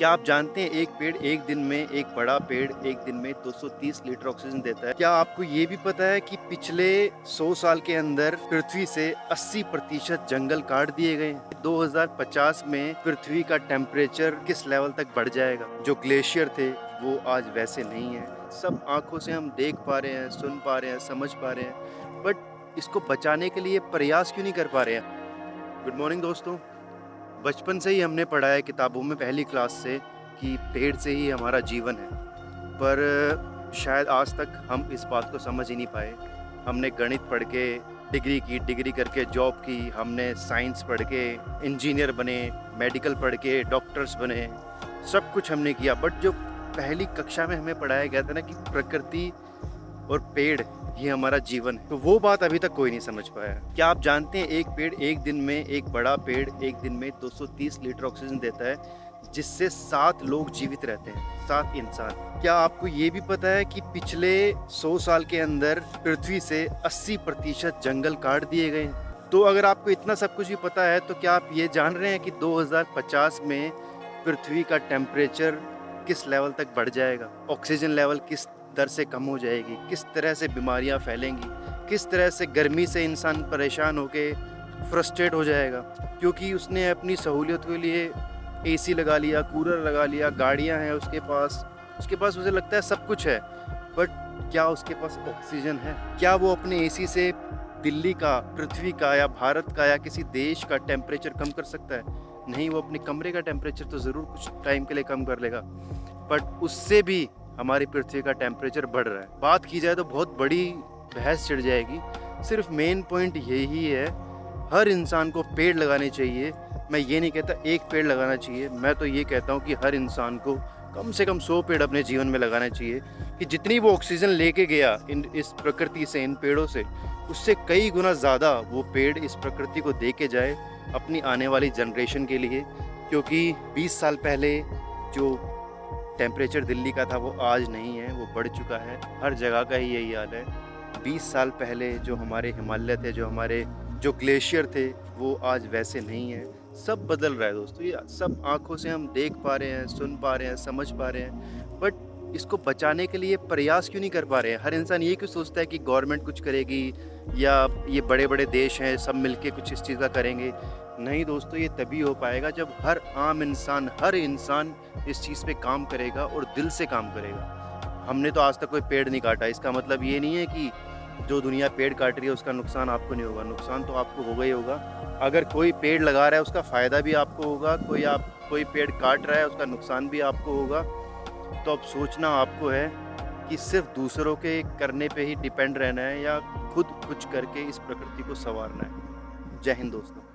क्या आप जानते हैं एक बड़ा पेड़ एक दिन में 230 लीटर ऑक्सीजन देता है। क्या आपको ये भी पता है कि पिछले 100 साल के अंदर पृथ्वी से 80% जंगल काट दिए गए हैं। 2050 में पृथ्वी का टेम्परेचर किस लेवल तक बढ़ जाएगा। जो ग्लेशियर थे वो आज वैसे नहीं है। सब आंखों से हम देख पा रहे हैं, सुन पा रहे हैं, समझ पा रहे हैं, बट इसको बचाने के लिए प्रयास क्यों नहीं कर पा रहे हैं। गुड मॉर्निंग दोस्तों। बचपन से ही हमने पढ़ा है किताबों में पहली क्लास से कि पेड़ से ही हमारा जीवन है, पर शायद आज तक हम इस बात को समझ ही नहीं पाए। हमने गणित पढ़ के डिग्री करके जॉब की, हमने साइंस पढ़ के इंजीनियर बने, मेडिकल पढ़ के डॉक्टर्स बने, सब कुछ हमने किया, बट जो पहली कक्षा में हमें पढ़ाया गया था ना कि प्रकृति और पेड़ ये हमारा जीवन है, तो वो बात अभी तक कोई नहीं समझ पाया। क्या आप जानते हैं एक बड़ा पेड़ एक दिन में 230 लीटर ऑक्सीजन देता है, जिससे 7 लोग जीवित रहते हैं, 7 इंसान। क्या आपको ये भी पता है कि पिछले 100 साल के अंदर पृथ्वी से 80% जंगल काट दिए गए हैं। तो अगर आपको इतना सब कुछ भी पता है तो क्या आप ये जान रहे हैं कि 2050 में पृथ्वी का टेम्परेचर किस लेवल तक बढ़ जाएगा, ऑक्सीजन लेवल किस दर से कम हो जाएगी, किस तरह से बीमारियां फैलेंगी, किस तरह से गर्मी से इंसान परेशान होके फ्रस्ट्रेट हो जाएगा, क्योंकि उसने अपनी सहूलियत के लिए एसी लगा लिया, कूलर लगा लिया, गाड़ियां हैं उसके पास उसे लगता है सब कुछ है, बट क्या उसके पास ऑक्सीजन है? क्या वो अपने एसी से दिल्ली का, पृथ्वी का या भारत का या किसी देश का टेम्परेचर कम कर सकता है? नहीं, वो अपने कमरे का टेम्परेचर तो ज़रूर कुछ टाइम के लिए कम कर लेगा, बट उससे भी हमारी पृथ्वी का टेम्परेचर बढ़ रहा है। बात की जाए तो बहुत बड़ी बहस छिड़ जाएगी। सिर्फ मेन पॉइंट यही है, हर इंसान को पेड़ लगाने चाहिए। मैं ये नहीं कहता एक पेड़ लगाना चाहिए, मैं तो ये कहता हूँ कि हर इंसान को कम से कम 100 पेड़ अपने जीवन में लगाना चाहिए, कि जितनी वो ऑक्सीजन लेके गया इस प्रकृति से, इन पेड़ों से, उससे कई गुना ज़्यादा वो पेड़ इस प्रकृति को दे के जाए अपनी आने वाली जनरेशन के लिए। क्योंकि 20 साल पहले जो टेम्परेचर दिल्ली का था वो आज नहीं है, वो बढ़ चुका है। हर जगह का ही यही हाल है। 20 साल पहले जो हमारे हिमालय थे, जो ग्लेशियर थे, वो आज वैसे नहीं है। सब बदल रहा है दोस्तों, ये सब आंखों से हम देख पा रहे हैं, सुन पा रहे हैं, समझ पा रहे हैं, बट इसको बचाने के लिए प्रयास क्यों नहीं कर पा रहे हैं। हर इंसान ये क्यों सोचता है कि गवर्नमेंट कुछ करेगी या ये बड़े बड़े देश हैं सब मिलके कुछ इस चीज़ का करेंगे। नहीं दोस्तों, ये तभी हो पाएगा जब हर आम इंसान, हर इंसान इस चीज़ पे काम करेगा और दिल से काम करेगा। हमने तो आज तक कोई पेड़ नहीं काटा, इसका मतलब ये नहीं है कि जो दुनिया पेड़ काट रही है उसका नुकसान आपको नहीं होगा। नुकसान तो आपको होगा ही होगा। अगर कोई पेड़ लगा रहा है उसका फ़ायदा भी आपको होगा, कोई पेड़ काट रहा है उसका नुकसान भी आपको होगा। तो अब सोचना आपको है कि सिर्फ दूसरों के करने पे ही डिपेंड रहना है या खुद कुछ करके इस प्रकृति को संवारना है। जय हिंद दोस्तों।